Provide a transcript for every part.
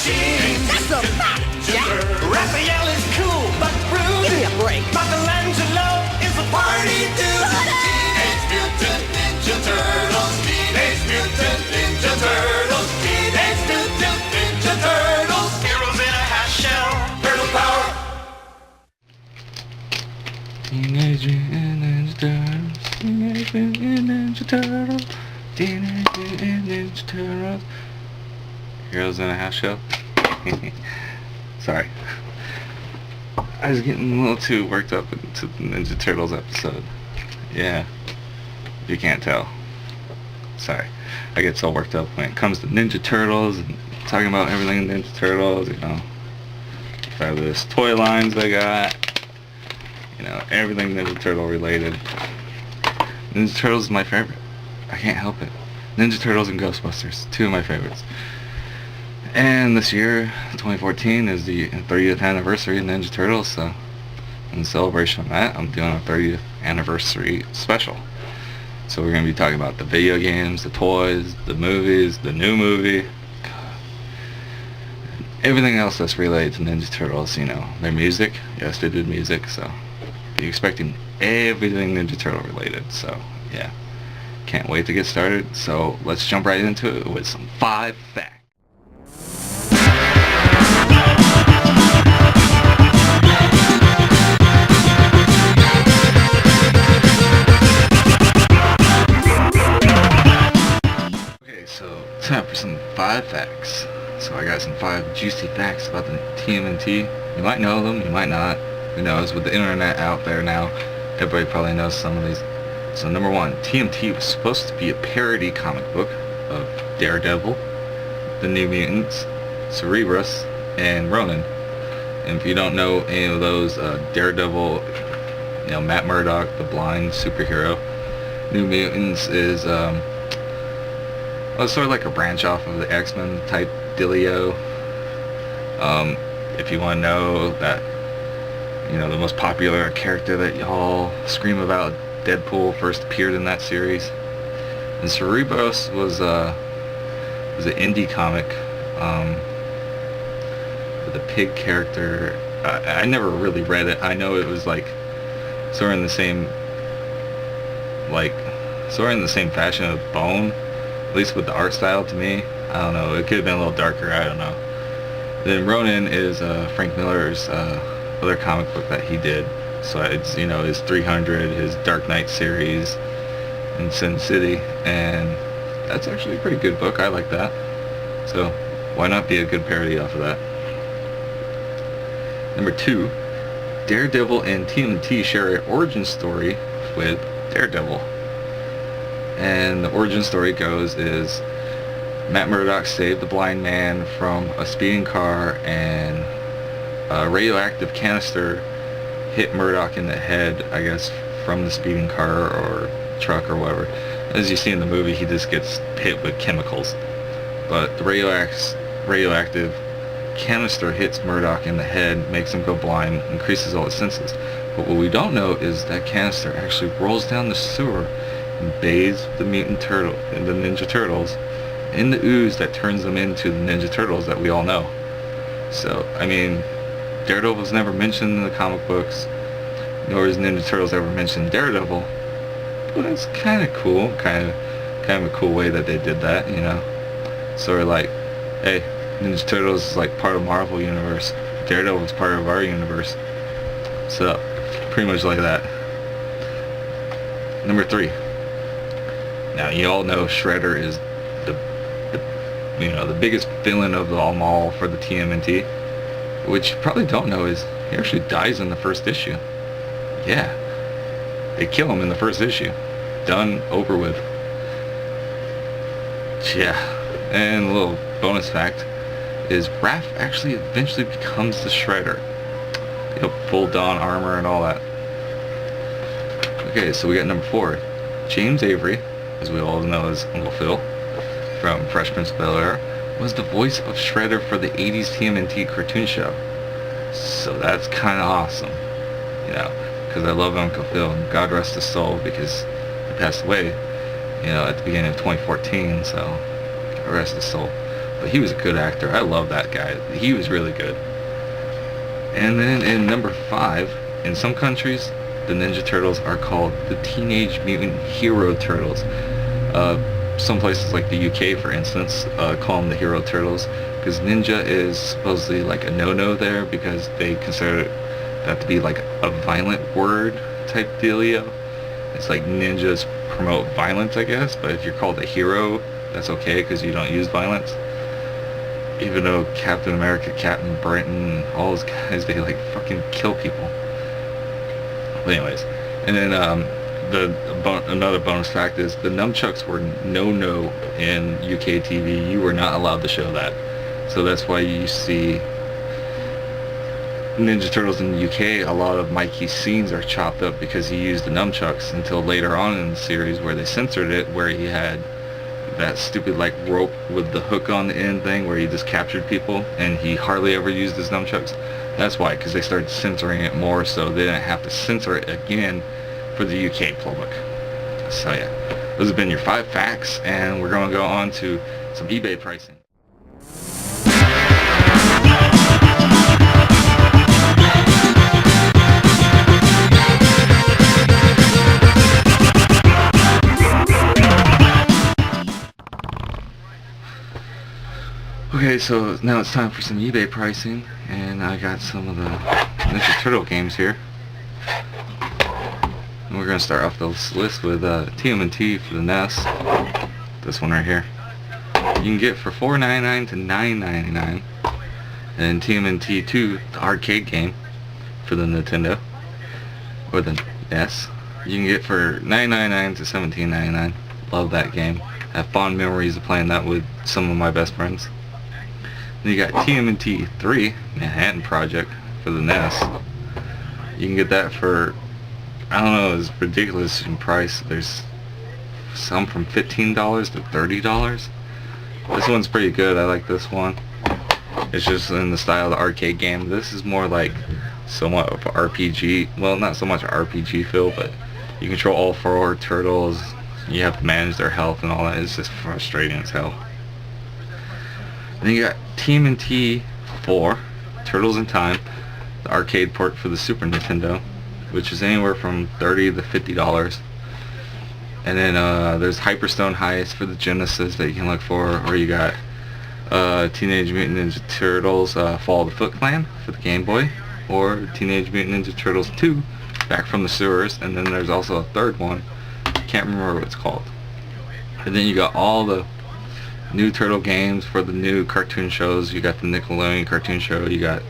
machine. That's a fact, Jack. Raphael is cool but rude. Give me a break. Michelangelo is a party dude. Teenage Mutant Ninja Turtles. Teenage Mutant Ninja Turtles. Teenage Mutant Ninja Turtles. Heroes in a half shell. Turtle power. Teenage Mutant Ninja Turtles. Teenage Mutant Ninja Turtles. Teenage Mutant Ninja Turtles. Heroes in a half shell. Sorry. I was getting a little too worked up into the Ninja Turtles episode. Yeah. If you can't tell. Sorry. I get so worked up when it comes to Ninja Turtles and talking about everything Ninja Turtles, you know. Fabulous toy lines they got. You know, everything Ninja Turtle related. Ninja Turtles is my favorite. I can't help it. Ninja Turtles and Ghostbusters, two of my favorites. And this year, 2014, is the 30th anniversary of Ninja Turtles, so in celebration of that, I'm doing a 30th anniversary special. So we're going to be talking about the video games, the toys, the movies, the new movie, everything else that's related to Ninja Turtles, you know. Their music, yes, they did music, so be expecting everything Ninja Turtle related, so yeah. Can't wait to get started, so let's jump right into it with some 5 facts. Okay, so time for some 5 facts. So I got some 5 juicy facts about the TMNT. You might know them, you might not. Who knows? With the internet out there now, everybody probably knows some of these. So number 1, TMNT was supposed to be a parody comic book of Daredevil, the New Mutants, Cerebrus, and Ronin. And if you don't know any of those, Daredevil, you know, Matt Murdock, the blind superhero. New Mutants is well, it's sort of like a branch off of the X-Men type dealio. If you want to know that, you know, the most popular character that y'all scream about, Deadpool, first appeared in that series. And Cerebros was an indie comic with a pig character. I never really read it. I know it was like sort of in the same fashion of Bone, at least with the art style to me. I don't know. It could have been a little darker. I don't know. Then Ronin is Frank Miller's other comic book that he did. So it's, you know, his 300, his Dark Knight series, and Sin City, and that's actually a pretty good book. I like that. So why not be a good parody off of that? Number 2, Daredevil and TMNT share an origin story with Daredevil. And the origin story goes is Matt Murdock saved the blind man from a speeding car, and a radioactive canister hit Murdock in the head, I guess, from the speeding car or truck or whatever. As you see in the movie, he just gets hit with chemicals. But the radioactive canister hits Murdock in the head, makes him go blind, increases all his senses. But what we don't know is that canister actually rolls down the sewer and bathes the Ninja Turtles in the ooze that turns them into the Ninja Turtles that we all know. So, I mean, Daredevil was never mentioned in the comic books, nor is Ninja Turtles ever mentioned in Daredevil. But it's kind of cool, kind of a cool way that they did that, you know. Sort of like, hey, Ninja Turtles is like part of Marvel universe. Daredevil is part of our universe. So, pretty much like that. Number 3. Now, you all know Shredder is the biggest villain of them all for the TMNT. What you probably don't know is he actually dies in the first issue. Yeah. They kill him in the first issue. Done, over with. Yeah. And a little bonus fact is Raph actually eventually becomes the Shredder. You know, full Dawn armor and all that. Okay, so we got number 4. James Avery, as we all know as Uncle Phil, from Fresh Prince of Bel-Air, was the voice of Shredder for the 80s TMNT cartoon show. So that's kind of awesome, you know, because I love Uncle Phil, and God rest his soul, because he passed away, you know, at the beginning of 2014, so God rest his soul. but he was a good actor. I love that guy. He was really good. And then in number 5, in some countries, the Ninja Turtles are called the Teenage Mutant Hero Turtles. Some places like the UK, for instance, call them the Hero Turtles, because ninja is supposedly like a no-no there, because they consider that to be like a violent word type dealio. It's like ninjas promote violence, I guess, but if you're called a hero, that's okay because you don't use violence. Even though Captain America, Captain Britain, all those guys, they like fucking kill people. But anyways, and then another bonus fact is the nunchucks were no in UK TV. You were not allowed to show that. So that's why you see Ninja Turtles in the UK, a lot of Mikey's scenes are chopped up because he used the nunchucks, until later on in the series where they censored it, where he had that stupid like rope with the hook on the end thing where he just captured people, and he hardly ever used his nunchucks. That's why, because they started censoring it more, so they didn't have to censor it again for the UK public. So yeah, those have been your 5 facts, and we're going to go on to some eBay pricing. Okay, so now it's time for some eBay pricing, and I got some of the Ninja Turtle games here. And we're going to start off this list with TMNT for the NES. This one right here. You can get for $4.99 to $9.99. And TMNT 2, the arcade game for the Nintendo, or the NES, you can get for $9.99 to $17.99. Love that game. I have fond memories of playing that with some of my best friends. Then you got TMNT 3, Manhattan Project, for the NES. You can get that for, I don't know, it's ridiculous in price. There's some from $15 to $30. This one's pretty good. I like this one. It's just in the style of the arcade game. This is more like somewhat of an RPG. Well, not so much an RPG feel, but you control all 4 turtles. You have to manage their health and all that. It's just frustrating as hell. Then you got TMNT 4, Turtles in Time, the arcade port for the Super Nintendo, which is anywhere from $30 to $50. And then there's Hyperstone Heist for the Genesis that you can look for, or you got Teenage Mutant Ninja Turtles Fall of the Foot Clan for the Game Boy, or Teenage Mutant Ninja Turtles 2, Back from the Sewers, and then there's also a third one, can't remember what it's called. And then you got all the new Turtle games for the new cartoon shows. You got the Nickelodeon cartoon show, you got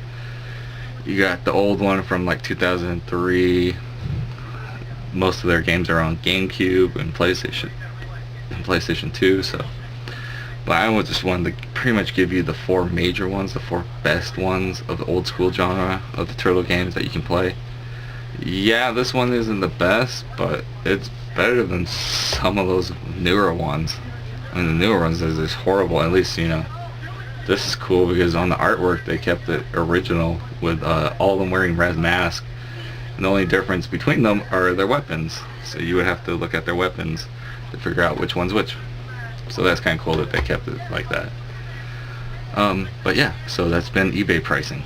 the old one from like 2003. Most of their games are on GameCube and PlayStation 2, so but I just wanted to pretty much give you the 4 major ones, the 4 best ones of the old school genre of the Turtle games that you can play. Yeah, this one isn't the best, but it's better than some of those newer ones. I mean, the newer ones are just horrible. At least, you know, this is cool because on the artwork they kept it original with all of them wearing red masks. And the only difference between them are their weapons. So you would have to look at their weapons to figure out which one's which. So that's kind of cool that they kept it like that. But yeah, so that's been eBay pricing.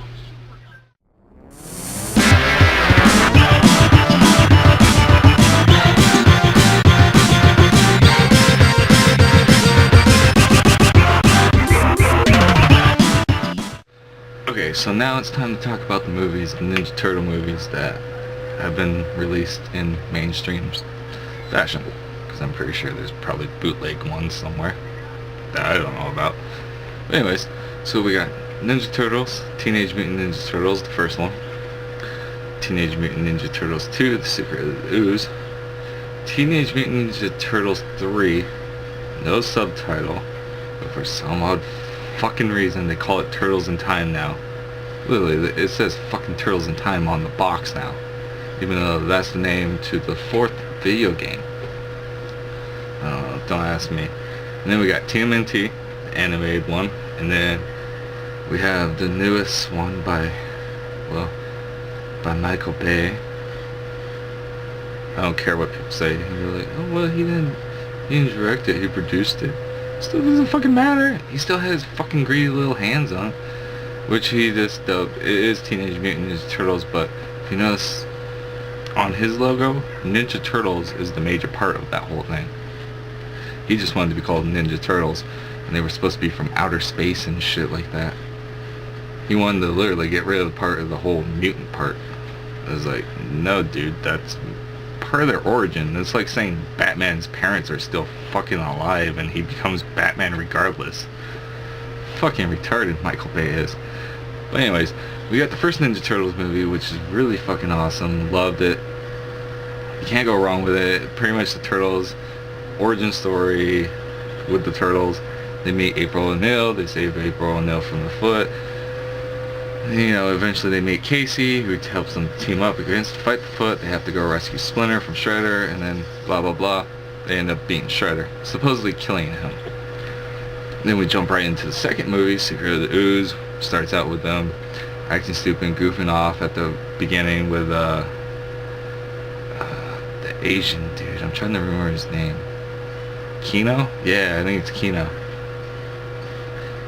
Okay, so now it's time to talk about the movies, the Ninja Turtle movies that have been released in mainstream fashion. Because I'm pretty sure there's probably bootleg ones somewhere that I don't know about. But anyways, so we got Ninja Turtles, Teenage Mutant Ninja Turtles, the first one. Teenage Mutant Ninja Turtles 2, The Secret of the Ooze. Teenage Mutant Ninja Turtles 3, no subtitle, but for some odd fucking reason they call it Turtles in Time now. Literally, it says fucking Turtles in Time on the box now, even though that's the name to the 4th video game. Don't ask me. And then we got TMNT, the animated one, and then we have the newest one by Michael Bay. I don't care what people say. You're like, oh well, he didn't direct it, he produced it. Still doesn't fucking matter. He still has fucking greedy little hands on, which he just it is Teenage Mutant Ninja Turtles, but if you notice on his logo, Ninja Turtles is the major part of that whole thing. He just wanted to be called Ninja Turtles, and they were supposed to be from outer space and shit like that. He wanted to literally get rid of the part of the whole mutant part. I was like, no dude, that's part of their origin. It's like saying Batman's parents are still fucking alive and he becomes Batman regardless. Fucking retarded Michael Bay is. But anyways, we got the first Ninja Turtles movie, which is really fucking awesome. Loved it. You can't go wrong with it. Pretty much the Turtles origin story with the Turtles. They meet April O'Neil. They save April O'Neil from the Foot. You know, eventually they meet Casey, who helps them team up against to fight the Foot. They have to go rescue Splinter from Shredder, and then blah blah blah. They end up beating Shredder, supposedly killing him. Then we jump right into the second movie, Secret of the Ooze. Starts out with them acting stupid and goofing off at the beginning with the Asian dude. I'm trying to remember his name. Kino? Yeah, I think it's Kino.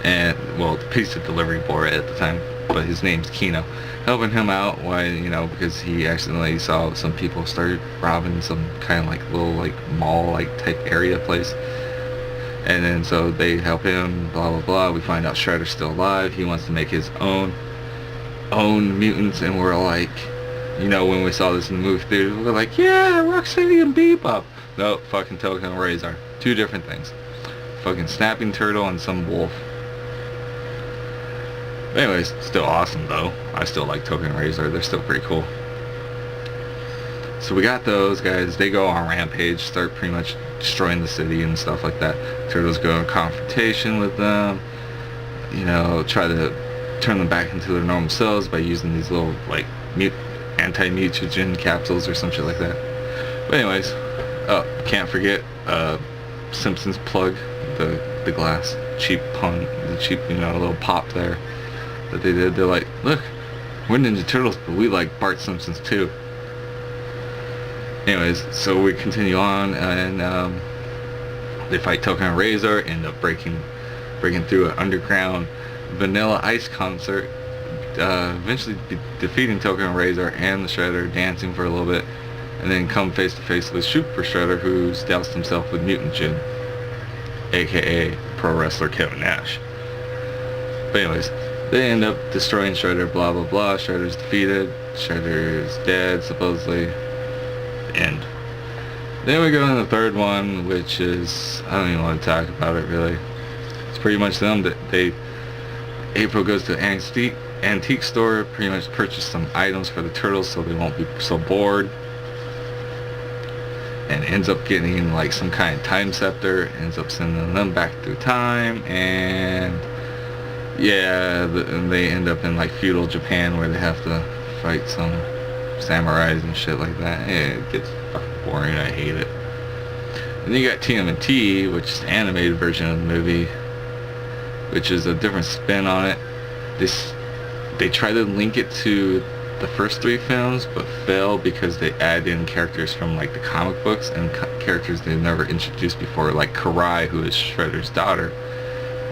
And, well, the pizza delivery boy at the time, but his name's Kino. Helping him out, why, you know, because he accidentally saw some people started robbing some kind of like little like mall like type area place. And then so they help him, blah blah blah. We find out Shredder's still alive. He wants to make his own mutants, and we're like, you know, when we saw this in the movie theater, we're like, yeah, Rocksteady and Bebop. No, fucking Token Razor. Two different things. Fucking snapping turtle and some wolf. Anyways, still awesome though. I still like Token Razor. They're still pretty cool. So we got those guys. They go on rampage, start pretty much destroying the city and stuff like that. Turtles go in confrontation with them. You know, try to turn them back into their normal selves by using these little like anti-mutagen capsules or some shit like that. But anyways, can't forget Simpsons plug, the glass cheap pun, the cheap, you know, little pop there that they did. They're like, look, we're Ninja Turtles, but we like Bart Simpsons too. Anyways, so we continue on, and they fight Token and Razor, end up breaking through an underground Vanilla Ice concert, eventually defeating Token and Razor and the Shredder, dancing for a little bit, and then come face to face with Super Shredder, who's doused himself with Mutant Gin, aka pro wrestler Kevin Nash. But anyways, they end up destroying Shredder, blah blah blah. Shredder's defeated. Shredder's dead, supposedly. End. Then we go in the third one, which is, I don't even want to talk about it really. It's pretty much them that April goes to an antique store, pretty much purchase some items for the Turtles so they won't be so bored, and ends up getting like some kind of time scepter, ends up sending them back through time, and yeah, and they end up in like feudal Japan where they have to fight some samurais and shit like that. It gets fucking boring. I hate it. And then you got TMNT, which is the animated version of the movie, which is a different spin on it. They try to link it to the first three films, but fail because they add in characters from like the comic books and characters they've never introduced before, like Karai, who is Shredder's daughter.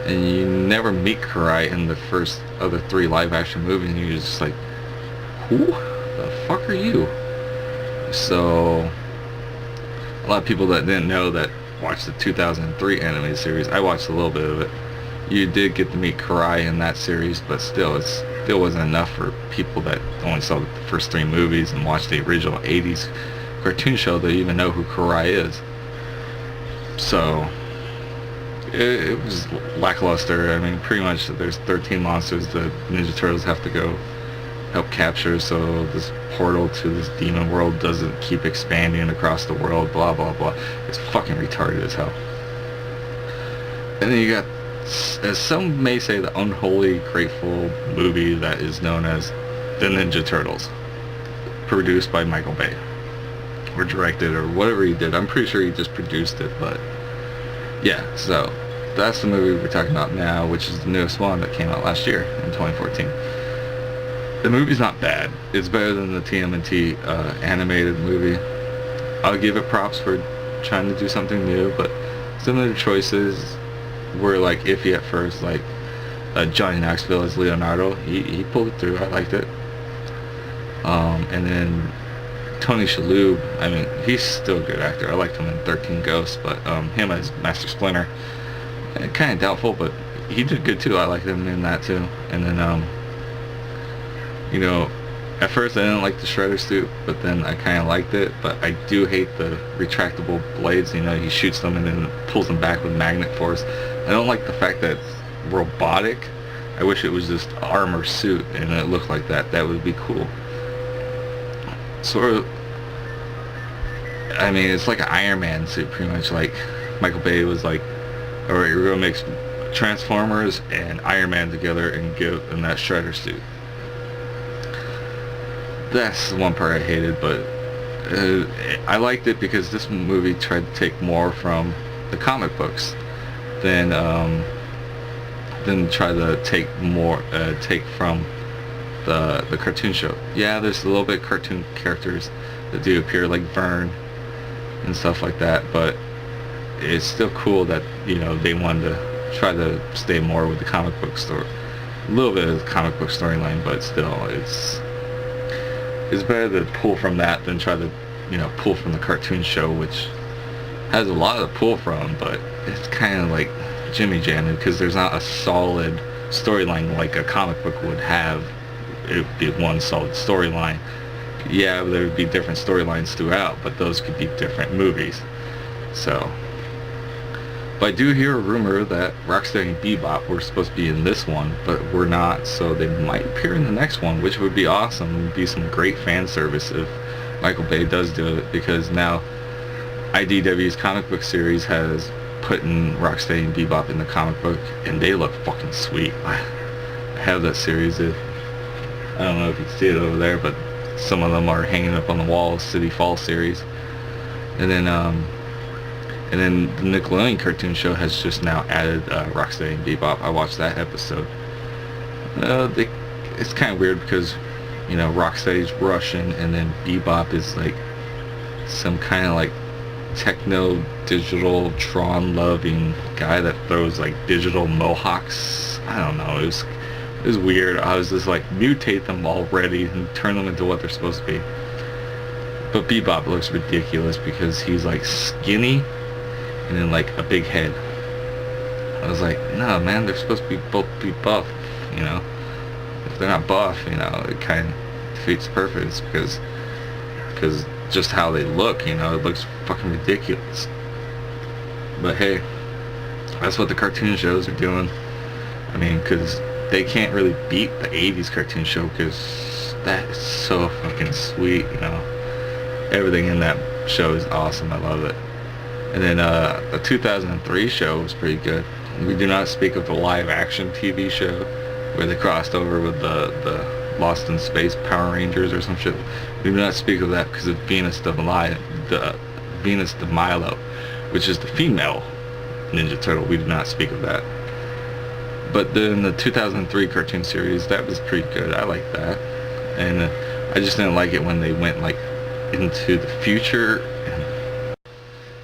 And you never meet Karai in the first of the three live-action movies, and you're just like, who the fuck are you? So a lot of people that didn't know that watched the 2003 animated series, I watched a little bit of it. You did get to meet Karai in that series, but still, it still wasn't enough for people that only saw the first three movies and watched the original 80s cartoon show to even know who Karai is. So it was lackluster. I mean, pretty much there's 13 monsters that Ninja Turtles have to go help capture, so this portal to this demon world doesn't keep expanding across the world, blah blah blah. It's fucking retarded as hell. And then you got, as some may say, the unholy grateful movie that is known as The Ninja Turtles, produced by Michael Bay, or directed, or whatever he did. I'm pretty sure he just produced it, but yeah, so that's the movie we're talking about now, which is the newest one that came out last year in 2014. The movie's not bad. It's better than the TMNT animated movie. I'll give it props for trying to do something new, but similar choices. were like iffy at first, like Johnny Knoxville as Leonardo. He pulled it through. I liked it. And then Tony Shalhoub, I mean, he's still a good actor. I liked him in 13 Ghosts, but him as Master Splinter, kind of doubtful, but he did good too. I liked him in that too. And then, you know, at first I didn't like the Shredder suit, but then I kind of liked it. But I do hate the retractable blades. You know, he shoots them and then pulls them back with magnet force. I don't like the fact that it's robotic. I wish it was just armor suit and it looked like that. That would be cool. Sort of, I mean, it's like an Iron Man suit, pretty much. Like Michael Bay was like, alright, we're gonna mix Transformers and Iron Man together and give them that Shredder suit. That's the one part I hated, but I liked it because this movie tried to take more from the comic books than try to take from the cartoon show. Yeah, there's a little bit cartoon characters that do appear, like Vern and stuff like that, but it's still cool that, you know, they wanted to try to stay more with the comic book story, a little bit of the comic book storyline, but still it's better to pull from that than try to, you know, pull from the cartoon show, which has a lot to pull from, but it's kind of like Jimmy Jammed because there's not a solid storyline like a comic book would have. It would be one solid storyline. Yeah, there would be different storylines throughout, but those could be different movies. So, but I do hear a rumor that Rocksteady and Bebop were supposed to be in this one, but we're not, so they might appear in the next one, which would be awesome. It would be some great fan service if Michael Bay does do it, because now IDW's comic book series has put in Rocksteady and Bebop in the comic book, and they look fucking sweet. I have that series. I don't know if you can see it over there, but some of them are hanging up on the wall. City Fall series, and then the Nickelodeon cartoon show has just now added Rocksteady and Bebop. I watched that episode. It's kind of weird because, you know, Rocksteady's Russian, and then Bebop is like some kind of like techno digital Tron loving guy that throws like digital mohawks. I don't know. It was weird. I was just like, mutate them already and turn them into what they're supposed to be. But Bebop looks ridiculous because he's like skinny and then like a big head. I was like, no man, they're supposed to both be buff, you know. If they're not buff, you know, it kind of defeats the purpose because just how they look, you know, it looks fucking ridiculous. But hey, that's what the cartoon shows are doing. I mean, because they can't really beat the 80s cartoon show because that is so fucking sweet, you know. Everything in that show is awesome. I love it. And then the 2003 show was pretty good. We do not speak of the live action TV show where they crossed over with the Lost in Space Power Rangers or some shit. We do not speak of that because of Venus de Milo, which is the female Ninja Turtle. We do not speak of that. But then the 2003 cartoon series, that was pretty good. I liked that. And I just didn't like it when they went like into the future. And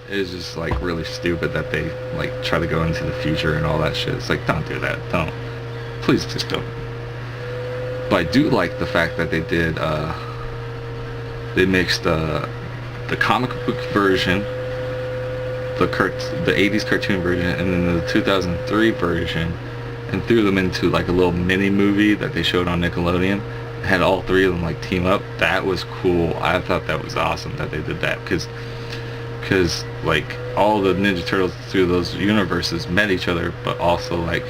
it was just like really stupid that they like try to go into the future and all that shit. It's like, don't do that. Don't. Please just don't. But I do like the fact that they did, they mixed the comic book version, the 80s cartoon version, and then the 2003 version, and threw them into like a little mini movie that they showed on Nickelodeon. Had all three of them like team up. That was cool. I thought that was awesome that they did that because like all the Ninja Turtles through those universes met each other, but also like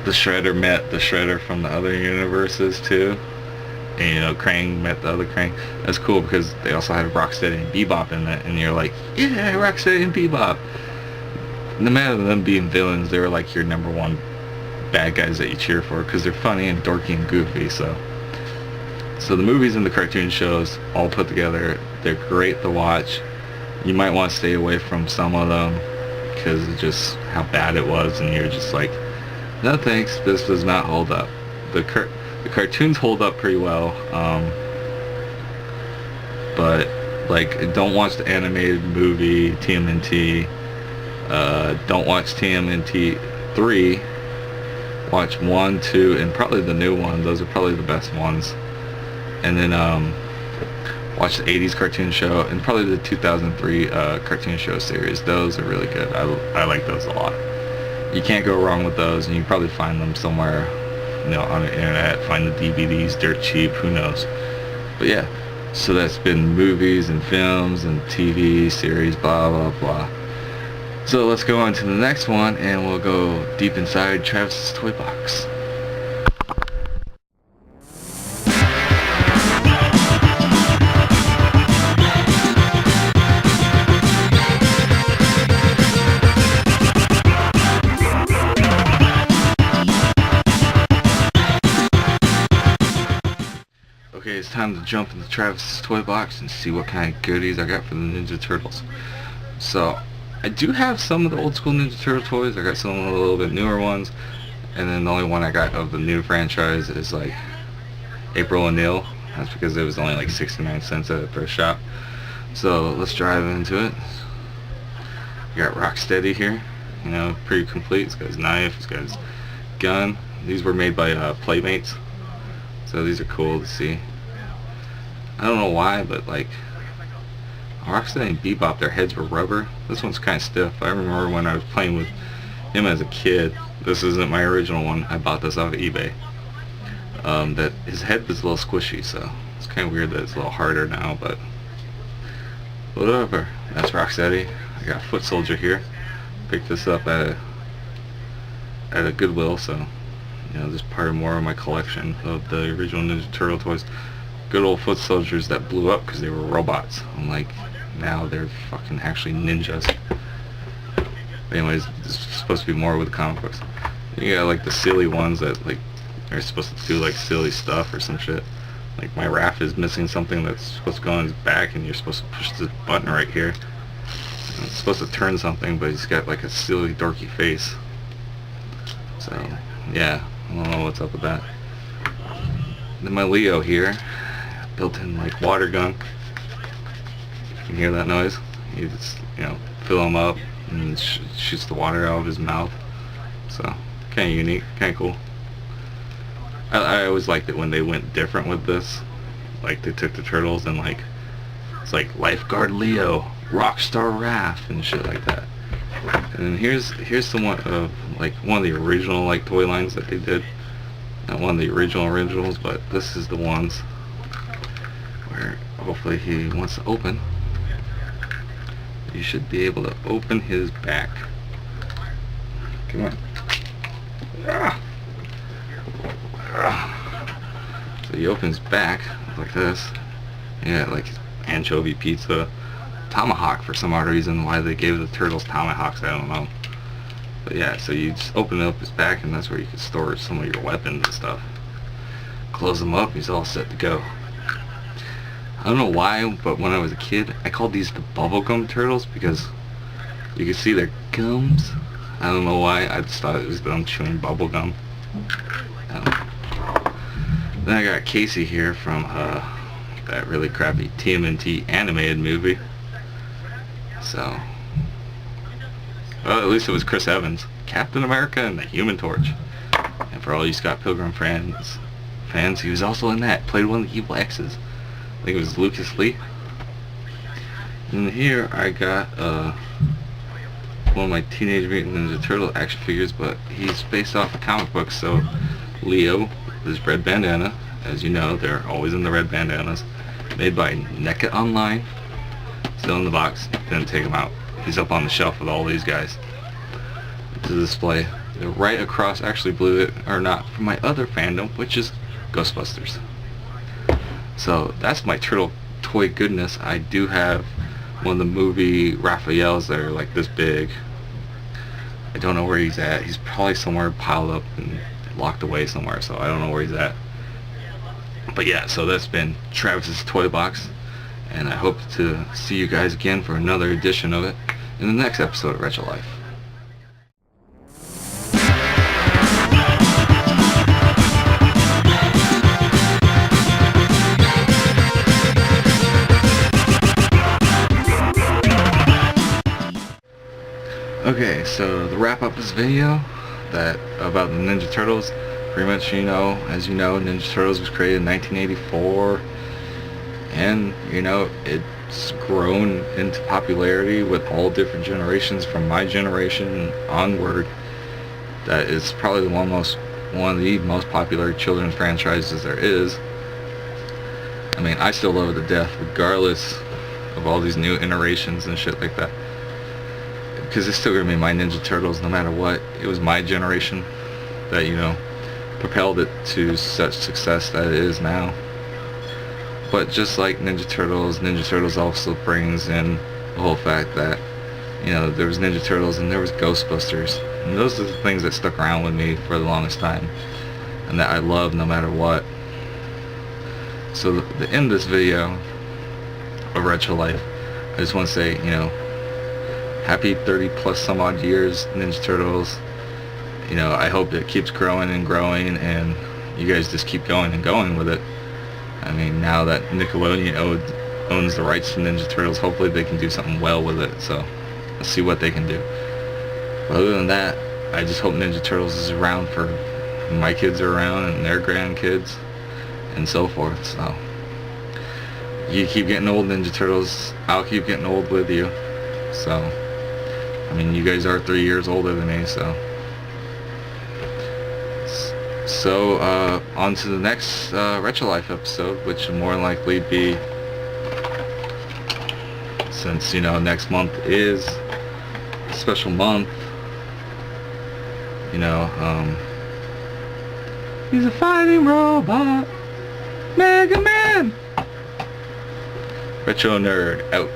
the Shredder met the Shredder from the other universes too. And, you know, Krang met the other Krang. That's cool because they also had Rocksteady and Bebop in that, and you're like, yeah, Rocksteady and Bebop. No matter them being villains, they were like your number one bad guys that you cheer for because they're funny and dorky and goofy. So the movies and the cartoon shows all put together, they're great to watch. You might want to stay away from some of them because of just how bad it was, and you're just like, no thanks, this does not hold up. The cartoons hold up pretty well, but like, don't watch the animated movie TMNT. Don't watch TMNT 3. Watch 1, 2, and probably the new one. Those are probably the best ones. And then watch the 80s cartoon show and probably the 2003 cartoon show series. Those are really good. I like those a lot. You can't go wrong with those, and you can probably find them somewhere, on the internet. Find the DVDs dirt cheap, who knows. But yeah, so that's been movies and films and TV series, blah blah blah. So let's go on to the next one, and we'll go deep inside Travis's toy box. Okay, it's time to jump into Travis's toy box and see what kind of goodies I got for the Ninja Turtles. So, I do have some of the old school Ninja Turtle toys. I got some of the little bit newer ones. And then the only one I got of the new franchise is like April O'Neil. That's because it was only like 69 cents at a thrift shop. So, let's dive into it. We got Rocksteady here. Pretty complete. It's got his knife, it's got his gun. These were made by Playmates. So these are cool to see. I don't know why, but like Rocksteady and Bebop, their heads were rubber. This one's kind of stiff. I remember when I was playing with him as a kid. This isn't my original one. I bought this off of eBay. That his head was a little squishy, so it's kind of weird that it's a little harder now, but whatever. That's Rocksteady. I got Foot Soldier here. Picked this up at a Goodwill, so this is part of more of my collection of the original Ninja Turtle toys. Good old Foot Soldiers that blew up because they were robots. Unlike now, they're fucking actually ninjas. But anyways, this is supposed to be more with comic books. You got like the silly ones that like are supposed to do like silly stuff or some shit. Like my Raph is missing something that's supposed to go on his back, and you're supposed to push this button right here. And it's supposed to turn something, but he's got like a silly dorky face. So yeah, I don't know what's up with that. Then my Leo here, built-in like water gun. You can hear that noise? You just fill him up and shoots the water out of his mouth. So kind of unique, kind of cool. I always liked it when they went different with this. Like they took the turtles and like it's like Lifeguard Leo, Rockstar Raph, and shit like that. And here's some of like one of the original like toy lines that they did. Not one of the originals, but this is the ones where hopefully he wants to open. You should be able to open his back. Come on. So he opens back like this. Yeah, like anchovy pizza. Tomahawk for some odd reason. Why they gave the turtles tomahawks, I don't know. But yeah, so you just open up his back, and that's where you can store some of your weapons and stuff. Close him up, he's all set to go. I don't know why, but when I was a kid, I called these the bubblegum turtles because you could see their gums. I don't know why, I just thought it was them chewing bubblegum. Then I got Casey here from that really crappy TMNT animated movie. So, well, at least it was Chris Evans, Captain America and the Human Torch. And for all you Scott Pilgrim fans, he was also in that. Played one of the evil X's. I think it was Lucas Lee. And here I got one of my Teenage Mutant Ninja Turtle action figures, but he's based off of comic books. So Leo, this red bandana, as you know, they're always in the red bandanas. Made by NECA Online. Still in the box. Didn't take him out. He's up on the shelf with all these guys to display. They're right across, actually blew it or not, from my other fandom, which is Ghostbusters. So that's my turtle toy goodness. I do have one of the movie Raphaels that are like this big. I don't know where he's at. He's probably somewhere piled up and locked away somewhere, so I don't know where he's at. But yeah, so that's been Travis's toy box, and I hope to see you guys again for another edition of it in the next episode of Retro Life. Okay, So to wrap up this video that about the Ninja Turtles, pretty much, you know, as you know, Ninja Turtles was created in 1984, and you know, it's grown into popularity with all different generations from my generation onward. That is probably one of the most popular children's franchises there is. I mean, I still love it to death regardless of all these new iterations and shit like that, because it's still gonna be my Ninja Turtles no matter what. It was my generation that, you know, propelled it to such success that it is now. But just like Ninja Turtles also brings in the whole fact that, you know, there was Ninja Turtles and there was Ghostbusters, and those are the things that stuck around with me for the longest time and that I love no matter what. So to end this video of Retro Life, I just want to say, you know, happy 30 plus some odd years, Ninja Turtles. You know, I hope it keeps growing and growing, and you guys just keep going and going with it. I mean, now that Nickelodeon owns the rights to Ninja Turtles, hopefully they can do something well with it. So let's see what they can do. But other than that, I just hope Ninja Turtles is around for my kids are around and their grandkids and so forth. So you keep getting old, Ninja Turtles, I'll keep getting old with you. So I mean, you guys are 3 years older than me, so on to the next Retro Life episode, which will more than likely be, since, you know, next month is a special month, you know, he's a fighting robot, Mega Man! Retro Nerd out.